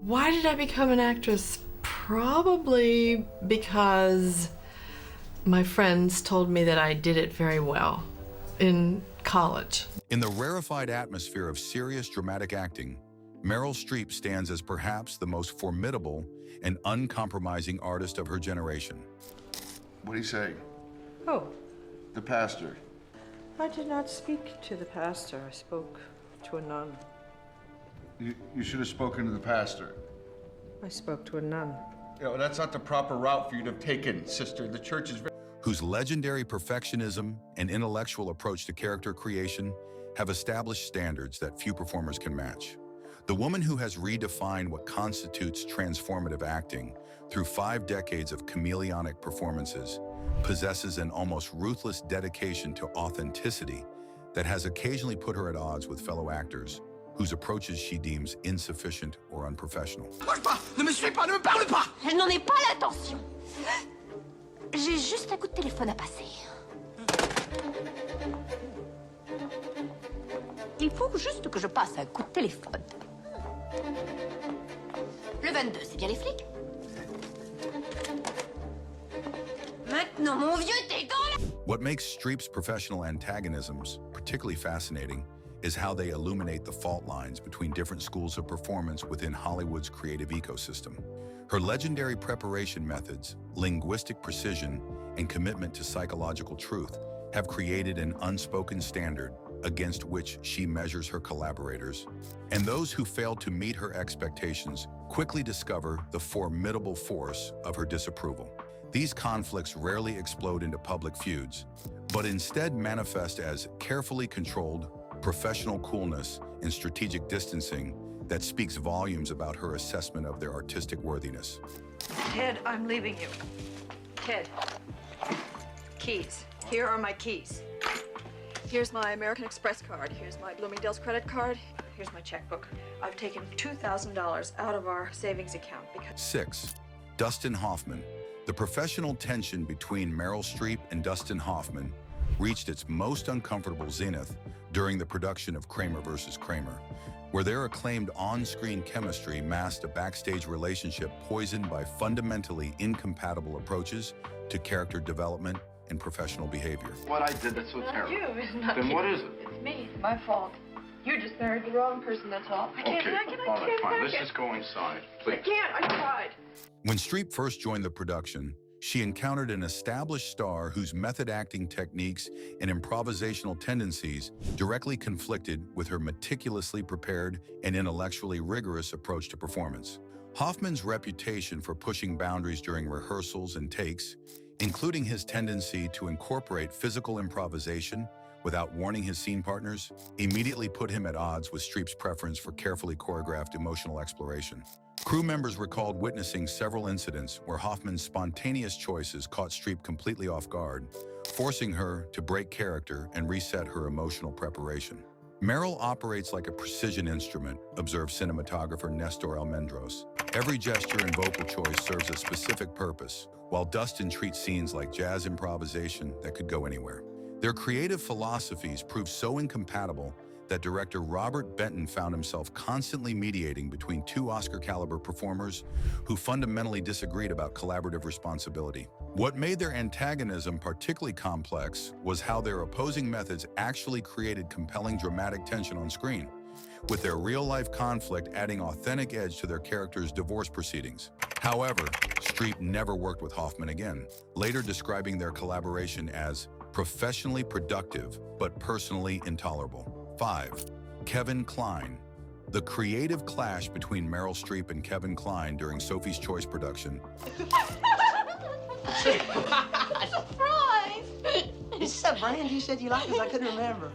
Why did I become an actress? Probably because my friends told me that I did it very well in college. In the rarefied atmosphere of serious dramatic acting, Meryl Streep stands as perhaps the most formidable and uncompromising artist of her generation. What do you say? Oh, The pastor. I did not speak to the pastor. I spoke to a nun. You should have spoken to the pastor. I spoke to a nun. That's not the proper route for you to have taken, sister. The church is very... Whose legendary perfectionism and intellectual approach to character creation have established standards that few performers can match. The woman who has redefined what constitutes transformative acting through 5 decades of chameleonic performances possesses an almost ruthless dedication to authenticity that has occasionally put her at odds with fellow actors whose approaches she deems insufficient or unprofessional. Bouge pas! Ne me suis pas! Ne me parle pas! Je n'en ai pas l'intention. J'ai juste un coup de téléphone à passer. Il faut juste que je passe un coup de téléphone. Le 22, c'est bien les flics? Maintenant, mon vieux, t'es dans la... What makes Streep's professional antagonisms particularly fascinating is how they illuminate the fault lines between different schools of performance within Hollywood's creative ecosystem. Her legendary preparation methods, linguistic precision, and commitment to psychological truth have created an unspoken standard against which she measures her collaborators. And those who fail to meet her expectations quickly discover the formidable force of her disapproval. These conflicts rarely explode into public feuds, but instead manifest as carefully controlled, professional coolness and strategic distancing that speaks volumes about her assessment of their artistic worthiness. Ted, I'm leaving you. Ted. Keys. Here are my keys. Here's my American Express card. Here's my Bloomingdale's credit card. Here's my checkbook. I've taken $2,000 out of our savings account because... 6. Dustin Hoffman. The professional tension between Meryl Streep and Dustin Hoffman reached its most uncomfortable zenith during the production of Kramer vs. Kramer, where their acclaimed on-screen chemistry masked a backstage relationship poisoned by fundamentally incompatible approaches to character development and professional behavior. What I did that's so terrible. You, it's not Then you. what is it? It's me. It's my fault. You just married the wrong person, that's all. I can't, All right, fine. Let's just go inside, I please. can't. I tried. When Streep first joined the production, she encountered an established star whose method acting techniques and improvisational tendencies directly conflicted with her meticulously prepared and intellectually rigorous approach to performance. Hoffman's reputation for pushing boundaries during rehearsals and takes, including his tendency to incorporate physical improvisation without warning his scene partners, immediately put him at odds with Streep's preference for carefully choreographed emotional exploration. Crew members recalled witnessing several incidents where Hoffman's spontaneous choices caught Streep completely off guard, forcing her to break character and reset her emotional preparation. Meryl operates like a precision instrument, observed cinematographer Nestor Almendros. Every gesture and vocal choice serves a specific purpose, while Dustin treats scenes like jazz improvisation that could go anywhere. Their creative philosophies proved so incompatible that director Robert Benton found himself constantly mediating between 2 Oscar-caliber performers who fundamentally disagreed about collaborative responsibility. What made their antagonism particularly complex was how their opposing methods actually created compelling dramatic tension on screen, with their real-life conflict adding authentic edge to their characters' divorce proceedings. However, Streep never worked with Hoffman again, later describing their collaboration as professionally productive but personally intolerable. 5. Kevin Kline. The creative clash between Meryl Streep and Kevin Kline during Sophie's Choice production Surprise! Is that brand you said you liked? Because I couldn't remember.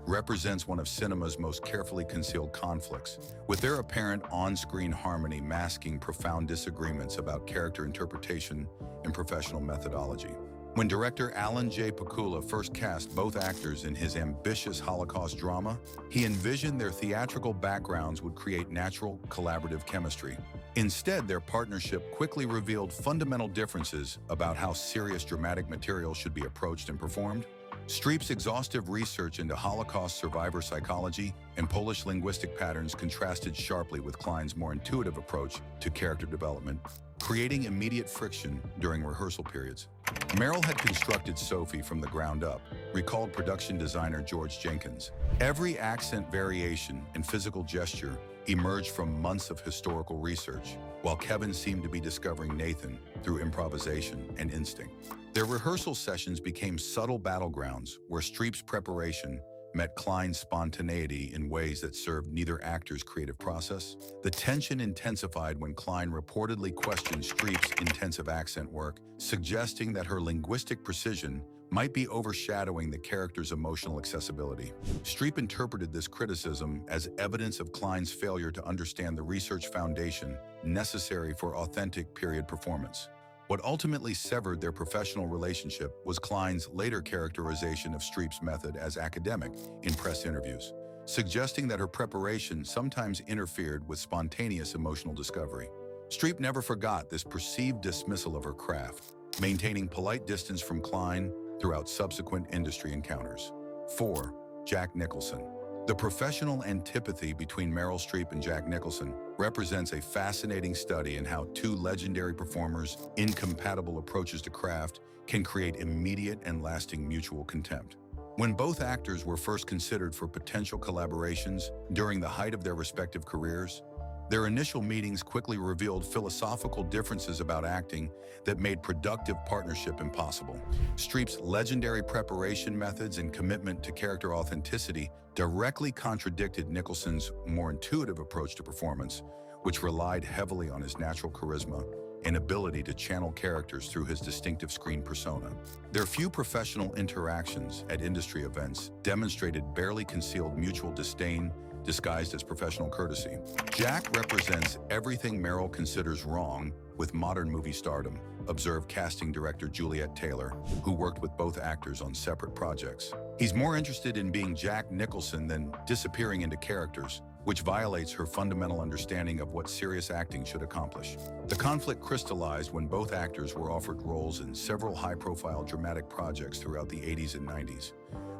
represents one of cinema's most carefully concealed conflicts, with their apparent on-screen harmony masking profound disagreements about character interpretation and professional methodology. When director Alan J. Pakula first cast both actors in his ambitious Holocaust drama, he envisioned their theatrical backgrounds would create natural, collaborative chemistry. Instead, their partnership quickly revealed fundamental differences about how serious dramatic material should be approached and performed. Streep's exhaustive research into Holocaust survivor psychology and Polish linguistic patterns contrasted sharply with Kline's more intuitive approach to character development, creating immediate friction during rehearsal periods. Meryl had constructed Sophie from the ground up, recalled production designer George Jenkins. Every accent variation and physical gesture emerged from months of historical research, while Kevin seemed to be discovering Nathan through improvisation and instinct. Their rehearsal sessions became subtle battlegrounds where Streep's preparation met Kline's spontaneity in ways that served neither actor's creative process. The tension intensified when Kline reportedly questioned Streep's intensive accent work, suggesting that her linguistic precision might be overshadowing the character's emotional accessibility. Streep interpreted this criticism as evidence of Kline's failure to understand the research foundation necessary for authentic period performance. What ultimately severed their professional relationship was Kline's later characterization of Streep's method as academic in press interviews, suggesting that her preparation sometimes interfered with spontaneous emotional discovery. Streep never forgot this perceived dismissal of her craft, maintaining polite distance from Kline throughout subsequent industry encounters. 4. Jack Nicholson. The professional antipathy between Meryl Streep and Jack Nicholson represents a fascinating study in how two legendary performers' incompatible approaches to craft can create immediate and lasting mutual contempt. When both actors were first considered for potential collaborations during the height of their respective careers, their initial meetings quickly revealed philosophical differences about acting that made productive partnership impossible. Streep's legendary preparation methods and commitment to character authenticity directly contradicted Nicholson's more intuitive approach to performance, which relied heavily on his natural charisma and ability to channel characters through his distinctive screen persona. Their few professional interactions at industry events demonstrated barely concealed mutual disdain disguised as professional courtesy. Jack represents everything Meryl considers wrong with modern movie stardom, observed casting director Juliet Taylor, who worked with both actors on separate projects. He's more interested in being Jack Nicholson than disappearing into characters, which violates her fundamental understanding of what serious acting should accomplish. The conflict crystallized when both actors were offered roles in several high-profile dramatic projects throughout the 80s and 90s,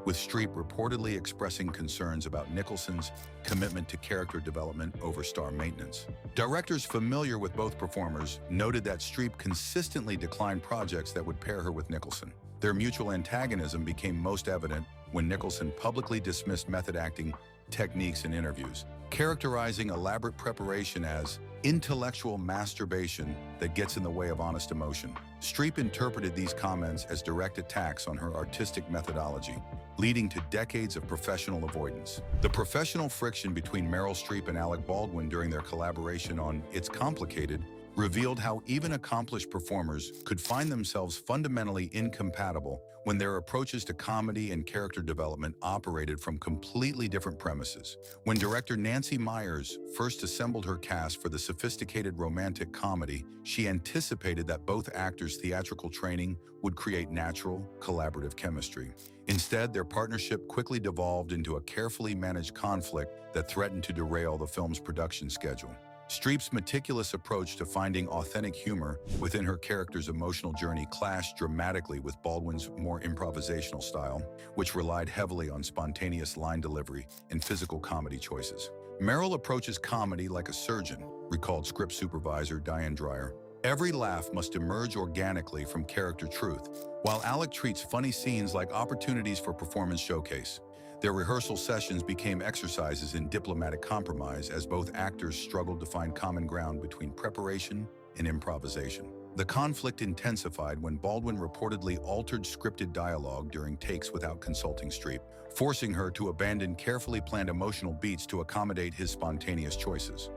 with Streep reportedly expressing concerns about Nicholson's commitment to character development over star maintenance. Directors familiar with both performers noted that Streep consistently declined projects that would pair her with Nicholson. Their mutual antagonism became most evident when Nicholson publicly dismissed method acting techniques in interviews, characterizing elaborate preparation as intellectual masturbation that gets in the way of honest emotion. Streep interpreted these comments as direct attacks on her artistic methodology, leading to decades of professional avoidance. The professional friction between Meryl Streep and Alec Baldwin during their collaboration on It's Complicated revealed how even accomplished performers could find themselves fundamentally incompatible when their approaches to comedy and character development operated from completely different premises. When director Nancy Meyers first assembled her cast for the sophisticated romantic comedy, she anticipated that both actors' theatrical training would create natural, collaborative chemistry. Instead, their partnership quickly devolved into a carefully managed conflict that threatened to derail the film's production schedule. Streep's meticulous approach to finding authentic humor within her character's emotional journey clashed dramatically with Baldwin's more improvisational style, which relied heavily on spontaneous line delivery and physical comedy choices. Meryl approaches comedy like a surgeon, recalled script supervisor Diane Dreyer. Every laugh must emerge organically from character truth, while Alec treats funny scenes like opportunities for performance showcase. Their rehearsal sessions became exercises in diplomatic compromise as both actors struggled to find common ground between preparation and improvisation. The conflict intensified when Baldwin reportedly altered scripted dialogue during takes without consulting Streep, forcing her to abandon carefully planned emotional beats to accommodate his spontaneous choices.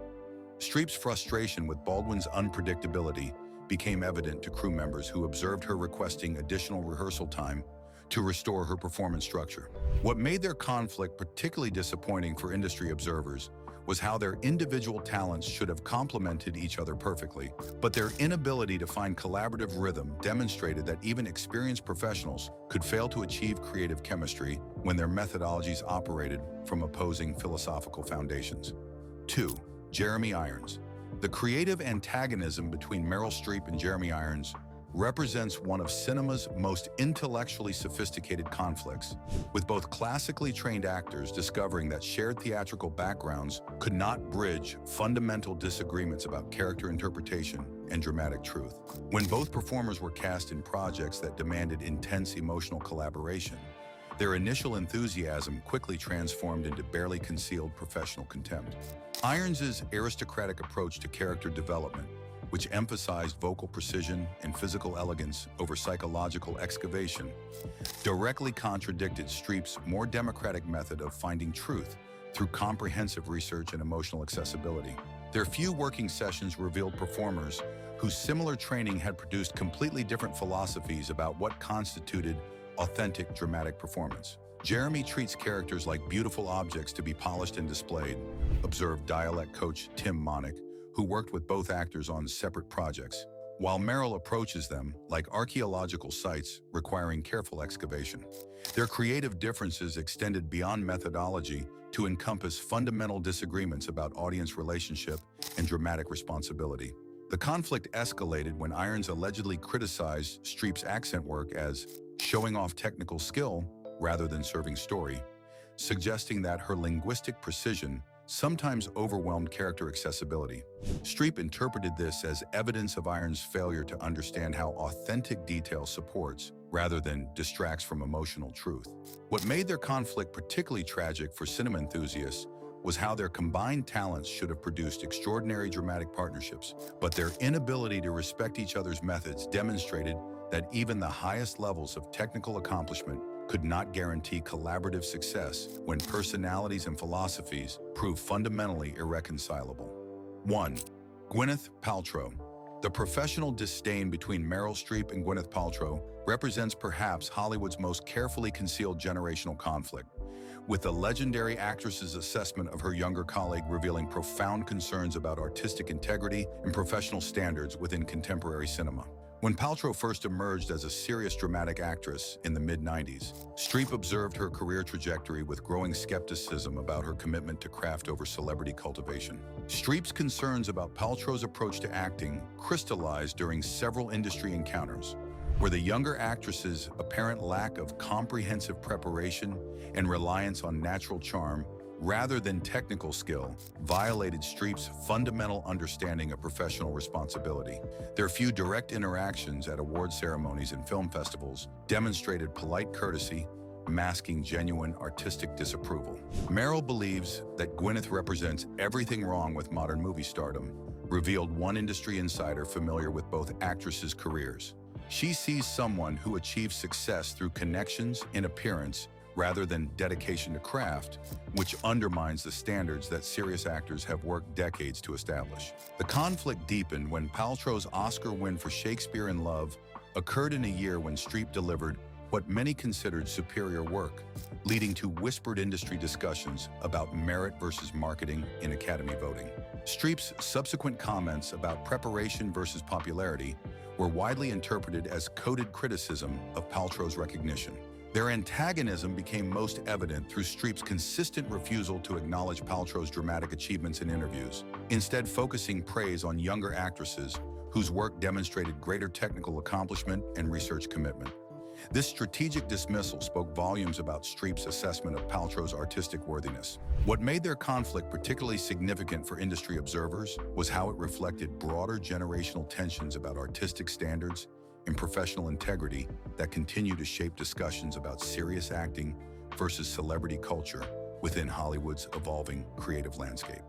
Streep's frustration with Baldwin's unpredictability became evident to crew members who observed her requesting additional rehearsal time to restore her performance structure. What made their conflict particularly disappointing for industry observers was how their individual talents should have complemented each other perfectly, but their inability to find collaborative rhythm demonstrated that even experienced professionals could fail to achieve creative chemistry when their methodologies operated from opposing philosophical foundations. 2. Jeremy Irons. The creative antagonism between Meryl Streep and Jeremy Irons represents one of cinema's most intellectually sophisticated conflicts, with both classically trained actors discovering that shared theatrical backgrounds could not bridge fundamental disagreements about character interpretation and dramatic truth. When both performers were cast in projects that demanded intense emotional collaboration, their initial enthusiasm quickly transformed into barely concealed professional contempt. Irons's aristocratic approach to character development, which emphasized vocal precision and physical elegance over psychological excavation, directly contradicted Streep's more democratic method of finding truth through comprehensive research and emotional accessibility. Their few working sessions revealed performers whose similar training had produced completely different philosophies about what constituted authentic dramatic performance. Jeremy treats characters like beautiful objects to be polished and displayed, observed dialect coach Tim Monick, who worked with both actors on separate projects, while Meryl approaches them like archaeological sites requiring careful excavation. Their creative differences extended beyond methodology to encompass fundamental disagreements about audience relationship and dramatic responsibility. The conflict escalated when Irons allegedly criticized Streep's accent work as showing off technical skill rather than serving story, suggesting that her linguistic precision sometimes overwhelmed character accessibility. Streep interpreted this as evidence of Irons' failure to understand how authentic detail supports rather than distracts from emotional truth. What made their conflict particularly tragic for cinema enthusiasts was how their combined talents should have produced extraordinary dramatic partnerships, but their inability to respect each other's methods demonstrated that even the highest levels of technical accomplishment could not guarantee collaborative success when personalities and philosophies prove fundamentally irreconcilable. 1. Gwyneth Paltrow. The professional disdain between Meryl Streep and Gwyneth Paltrow represents perhaps Hollywood's most carefully concealed generational conflict, with the legendary actress's assessment of her younger colleague revealing profound concerns about artistic integrity and professional standards within contemporary cinema. When Paltrow first emerged as a serious dramatic actress in the mid-90s, Streep observed her career trajectory with growing skepticism about her commitment to craft over celebrity cultivation. Streep's concerns about Paltrow's approach to acting crystallized during several industry encounters, where the younger actress's apparent lack of comprehensive preparation and reliance on natural charm rather than technical skill violated Streep's fundamental understanding of professional responsibility. Their few direct interactions at award ceremonies and film festivals demonstrated polite courtesy, masking genuine artistic disapproval. Meryl believes that Gwyneth represents everything wrong with modern movie stardom, revealed one industry insider familiar with both actresses' careers. She sees someone who achieves success through connections and appearance rather than dedication to craft, which undermines the standards that serious actors have worked decades to establish. The conflict deepened when Paltrow's Oscar win for Shakespeare in Love occurred in a year when Streep delivered what many considered superior work, leading to whispered industry discussions about merit versus marketing in Academy voting. Streep's subsequent comments about preparation versus popularity were widely interpreted as coded criticism of Paltrow's recognition. Their antagonism became most evident through Streep's consistent refusal to acknowledge Paltrow's dramatic achievements in interviews, instead focusing praise on younger actresses whose work demonstrated greater technical accomplishment and research commitment. This strategic dismissal spoke volumes about Streep's assessment of Paltrow's artistic worthiness. What made their conflict particularly significant for industry observers was how it reflected broader generational tensions about artistic standards and professional integrity that continue to shape discussions about serious acting versus celebrity culture within Hollywood's evolving creative landscape.